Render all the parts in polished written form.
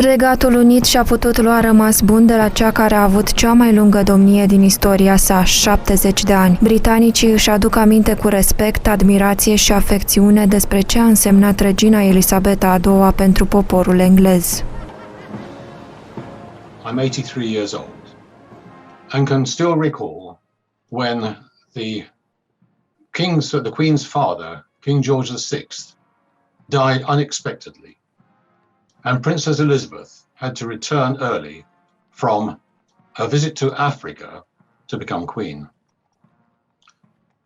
Regatul Unit și-a putut lua rămas bun de la cea care a avut cea mai lungă domnie din istoria sa, 70 de ani. Britanicii își aduc aminte cu respect, admirație și afecțiune despre ce a însemnat Regina Elisabeta a II pentru poporul englez. I'm 83 years old and can still recall when the Queen's father, King George VI, died unexpectedly. And Princess Elizabeth had to return early from a visit to Africa to become queen.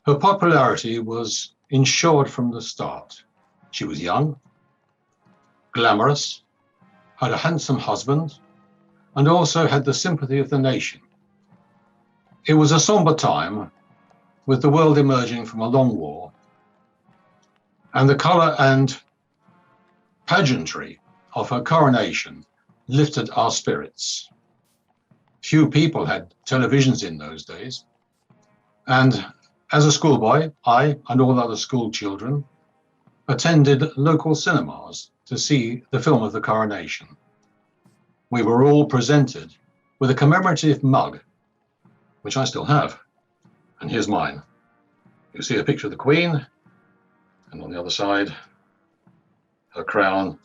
Her popularity was ensured from the start. She was young, glamorous, had a handsome husband, and also had the sympathy of the nation. It was a somber time, with the world emerging from a long war, and the colour and pageantry of her coronation lifted our spirits. Few people had televisions in those days, and as a schoolboy, I and all other school children attended local cinemas to see the film of the coronation. We were all presented with a commemorative mug, which I still have, and here's mine. You see a picture of the Queen, and on the other side, her crown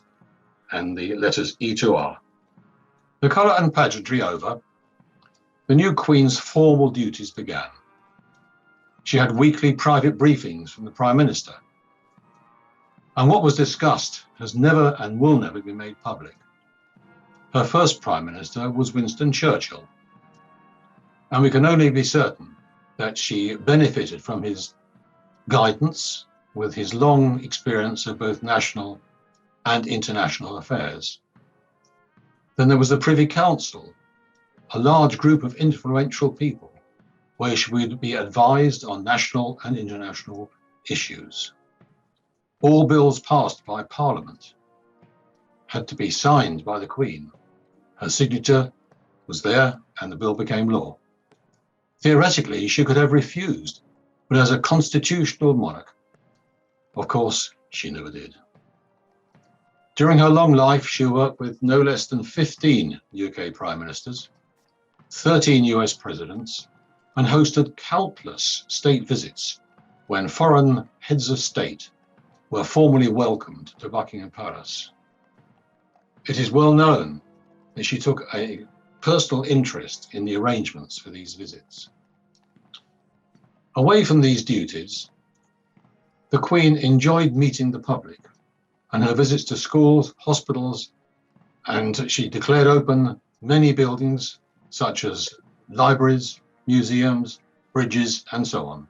and the letters E to R. The colour and pageantry over, the new Queen's formal duties began. She had weekly private briefings from the Prime Minister, and what was discussed has never and will never be made public. Her first Prime Minister was Winston Churchill, and we can only be certain that she benefited from his guidance with his long experience of both national and international affairs. Then there was the Privy Council, a large group of influential people, where she would be advised on national and international issues. All bills passed by Parliament had to be signed by the Queen. Her signature was there and the bill became law. Theoretically, she could have refused, but as a constitutional monarch, of course, she never did. During her long life, she worked with no less than 15 UK Prime Ministers, 13 US Presidents, and hosted countless state visits when foreign heads of state were formally welcomed to Buckingham Palace. It is well known that she took a personal interest in the arrangements for these visits. Away from these duties, the Queen enjoyed meeting the public, and her visits to schools, hospitals, and she declared open many buildings such as libraries, museums, bridges, and so on.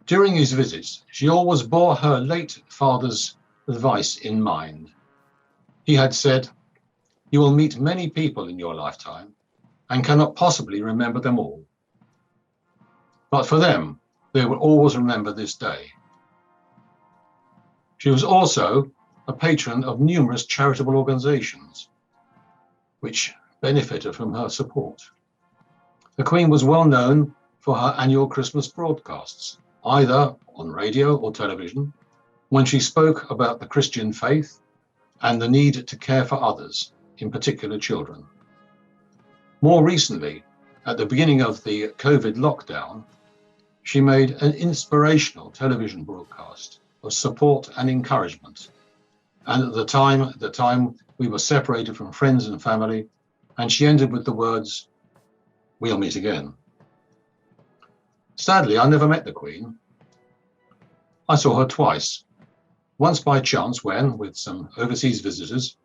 During these visits, she always bore her late father's advice in mind. He had said, "You will meet many people in your lifetime and cannot possibly remember them all. But for them, they will always remember this day." She was also a patron of numerous charitable organizations, which benefited from her support. The Queen was well known for her annual Christmas broadcasts, either on radio or television, when she spoke about the Christian faith and the need to care for others, in particular children. More recently, at the beginning of the COVID lockdown, she made an inspirational television broadcast of support and encouragement. And at the time we were separated from friends and family, and she ended with the words, "We'll meet again." Sadly, I never met the Queen. I saw her twice. Once by chance when, with some overseas visitors,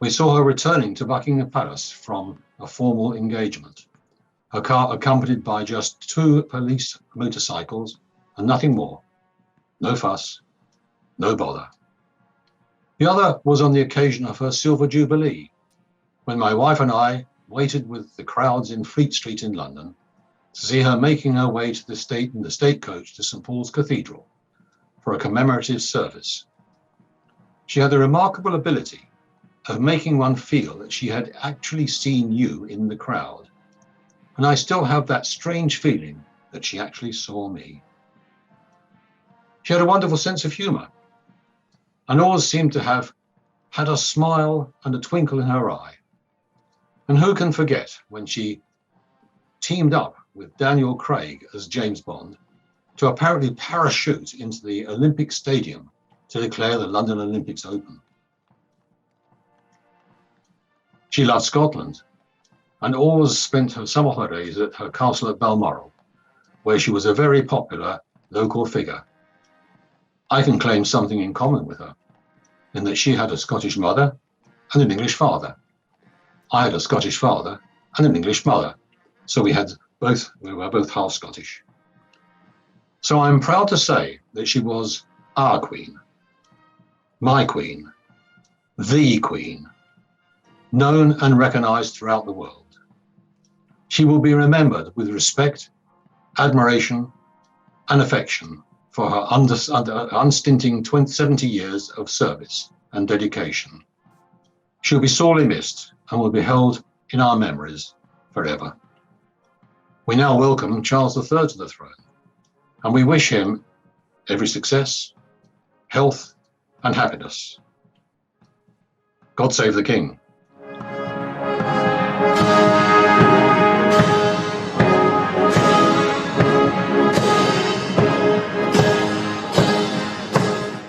we saw her returning to Buckingham Palace from a formal engagement. Her car accompanied by just 2 police motorcycles and nothing more. No fuss, no bother. The other was on the occasion of her Silver Jubilee, when my wife and I waited with the crowds in Fleet Street in London to see her making her way to the state coach to St. Paul's Cathedral for a commemorative service. She had the remarkable ability of making one feel that she had actually seen you in the crowd. And I still have that strange feeling that she actually saw me. She had a wonderful sense of humor and always seemed to have had a smile and a twinkle in her eye. And who can forget when she teamed up with Daniel Craig as James Bond to apparently parachute into the Olympic Stadium to declare the London Olympics open. She loved Scotland and always spent her summer holidays at her castle at Balmoral, where she was a very popular local figure. I can claim something in common with her, in that she had a Scottish mother and an English father. I had a Scottish father and an English mother, so we were both half Scottish. So I'm proud to say that she was our queen, my queen, the queen, known and recognized throughout the world. She will be remembered with respect, admiration, and affection for her unstinting 70 years of service and dedication. She'll be sorely missed and will be held in our memories forever. We now welcome Charles III to the throne, and we wish him every success, health, and happiness. God save the King.